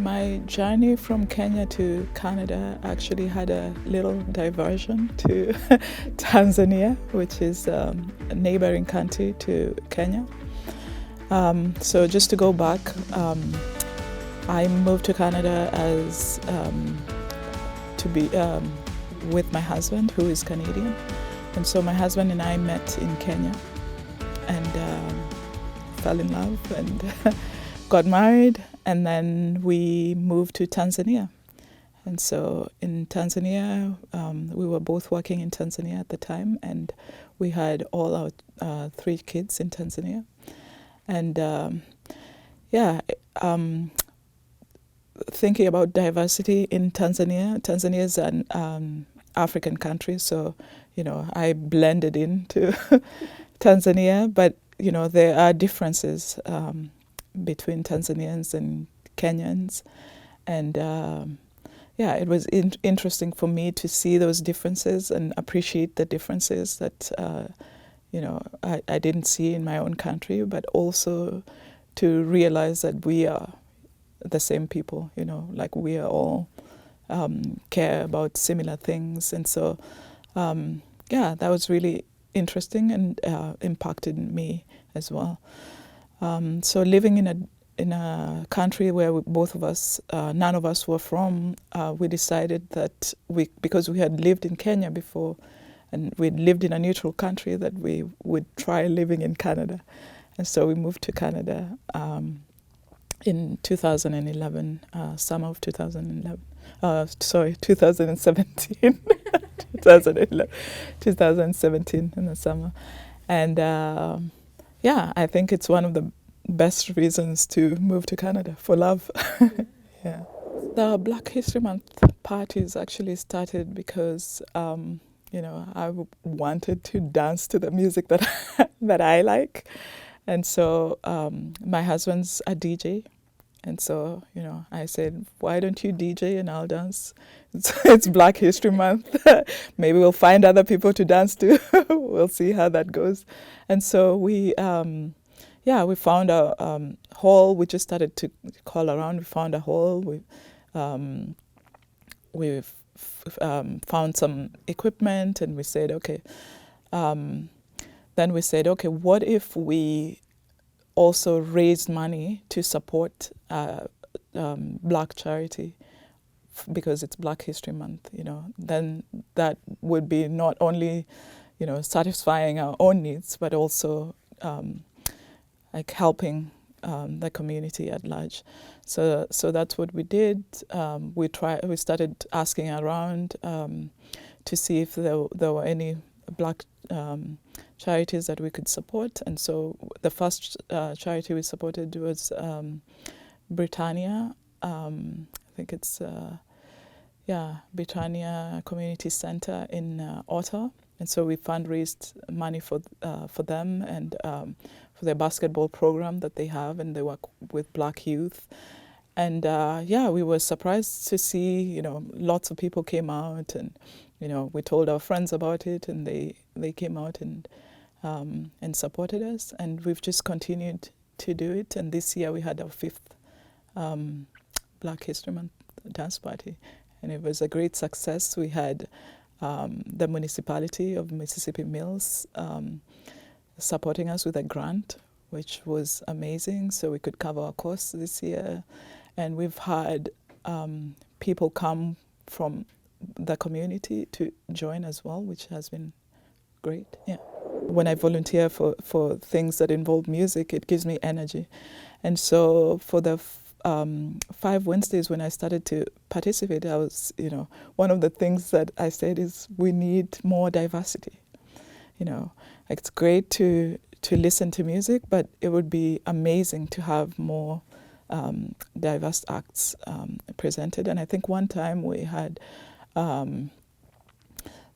My journey from Kenya to Canada actually had a little diversion to Tanzania, which is a neighboring country to Kenya. So just to go back, I moved to Canada as to be with my husband, who is Canadian. And so my husband and I met in Kenya and fell in love and got married, and then we moved to Tanzania. And so in Tanzania, we were both working in Tanzania at the time, and we had all our 3 kids in Tanzania. And thinking about diversity in Tanzania, Tanzania is an African country, so, I blended into Tanzania, but, there are differences between Tanzanians and Kenyans. And it was interesting for me to see those differences and appreciate the differences that, I didn't see in my own country, but also to realize that we are the same people, like we are all care about similar things. And so, that was really interesting and impacted me as well. So living in a country where both of us, none of us were from, we decided that because we had lived in Kenya before, and we'd lived in a neutral country, that we would try living in Canada. And so we moved to Canada in 2011, summer of 2011. 2017. 2017 in the summer. And I think it's one of the best reasons to move to Canada, for love. Yeah. The Black History Month parties actually started because, I wanted to dance to the music that that I like. And so my husband's a DJ. And so, I said, why don't you DJ and I'll dance? It's Black History Month. Maybe we'll find other people to dance to. We'll see how that goes. And so we found a hall. We just started to call around. We found a hall. We found some equipment, and we said, okay. Then we said, okay, what if we also raised money to support Black charity, because it's Black History Month, then that would be not only, satisfying our own needs, but also like helping the community at large. So that's what we did. We started asking around to see if there were any Black charities that we could support. And so the first charity we supported was Britannia. I think it's Britannia Community Center in Ottawa. And so we fundraised money for them and for their basketball program that they have, and they work with Black youth. And we were surprised to see, lots of people came out, and we told our friends about it, and they came out and supported us, and we've just continued to do it. And this year we had our 5th Black History Month dance party, and it was a great success. We had the municipality of Mississippi Mills supporting us with a grant, which was amazing, so we could cover our costs this year. And we've had people come from the community to join as well, which has been great. Yeah. When I volunteer for things that involve music, it gives me energy. And so for the 5 Wednesdays when I started to participate, I was, one of the things that I said is we need more diversity. It's great to listen to music, but it would be amazing to have more diverse acts presented. And I think one time we had, there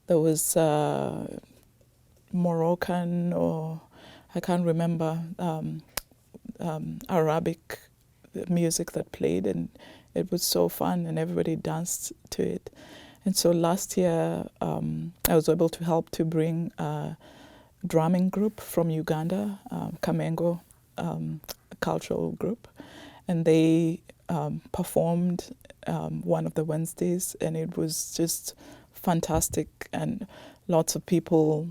was Moroccan, or I can't remember, Arabic music that played, and it was so fun, and everybody danced to it. And so last year, I was able to help to bring a drumming group from Uganda, Kamengo cultural group, and they performed one of the Wednesdays, and it was just fantastic, and lots of people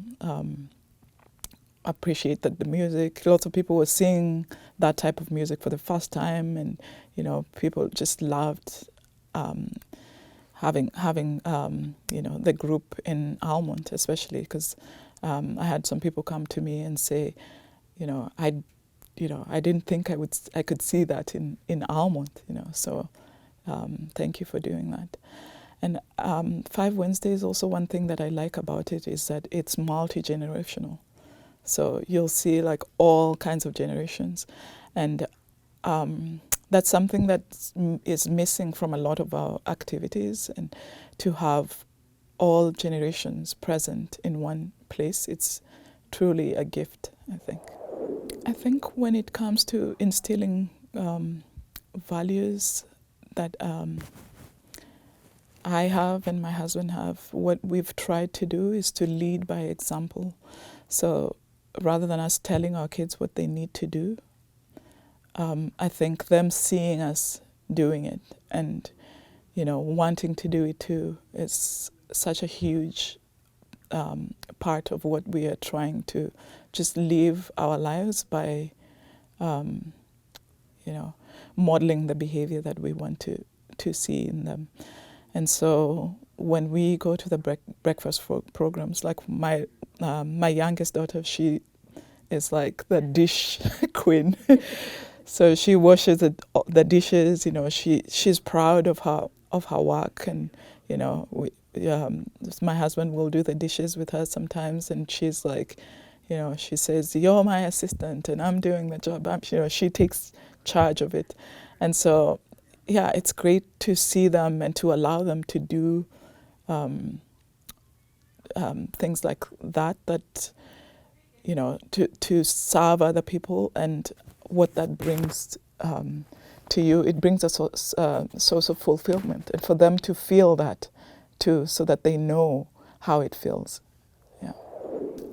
appreciated the music. Lots of people were singing that type of music for the first time, and people just loved having the group in Almond, especially because I had some people come to me and say, I didn't think I could see that in Almond, So thank you for doing that. And Five Wednesdays, also one thing that I like about it is that it's multi-generational. So you'll see like all kinds of generations, and that's something that is missing from a lot of our activities. And to have all generations present in one place, it's truly a gift, I think. I think when it comes to instilling values that I have and my husband have, what we've tried to do is to lead by example. So rather than us telling our kids what they need to do, I think them seeing us doing it and, wanting to do it too is such a huge part of what we are trying to just live our lives by, modeling the behavior that we want to see in them. And so when we go to the breakfast programs, like my youngest daughter, she is like the dish queen. So she washes the dishes. She's proud of her work, and my husband will do the dishes with her sometimes, and she's like, she says, "You're my assistant, and I'm doing the job." She takes charge of it, and so. Yeah, it's great to see them and to allow them to do things like that, to serve other people, and what that brings to you. It brings a source of fulfillment, and for them to feel that too, so that they know how it feels. Yeah.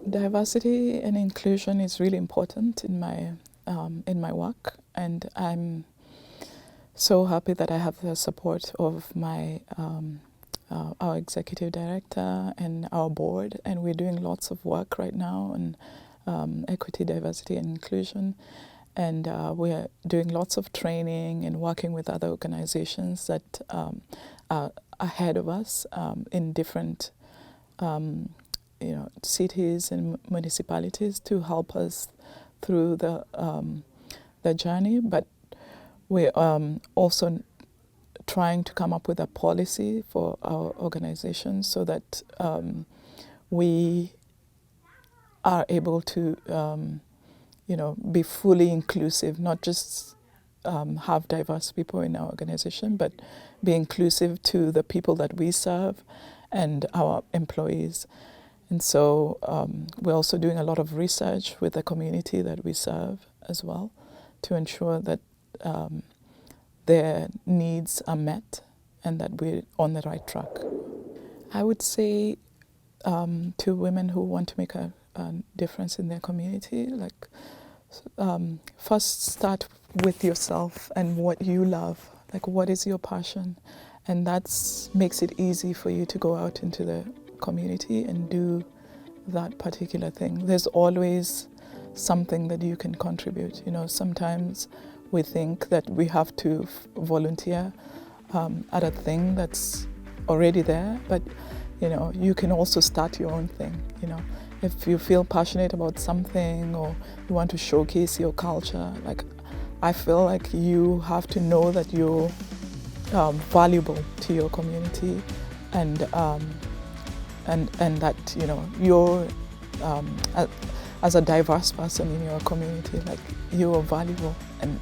Diversity and inclusion is really important in my work, and I'm so happy that I have the support of my our executive director and our board, and we're doing lots of work right now on equity, diversity, and inclusion, and we're doing lots of training and working with other organizations that are ahead of us in different cities and municipalities to help us through the journey, but we're also trying to come up with a policy for our organization so that we are able to, be fully inclusive, not just have diverse people in our organization, but be inclusive to the people that we serve and our employees. And so we're also doing a lot of research with the community that we serve as well to ensure that their needs are met and that we're on the right track. I would say to women who want to make a difference in their community, first start with yourself and what you love, like what is your passion, and that makes it easy for you to go out into the community and do that particular thing. There's always something that you can contribute. Sometimes we think that we have to volunteer at a thing that's already there, but you can also start your own thing. If you feel passionate about something or you want to showcase your culture, I feel like you have to know that you're valuable to your community, and that you're as a diverse person in your community, you're valuable, and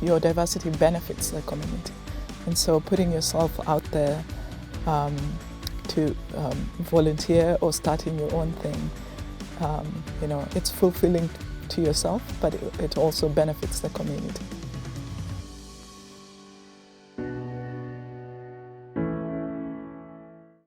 your diversity benefits the community. And so putting yourself out there to volunteer or starting your own thing, it's fulfilling to yourself, but it also benefits the community.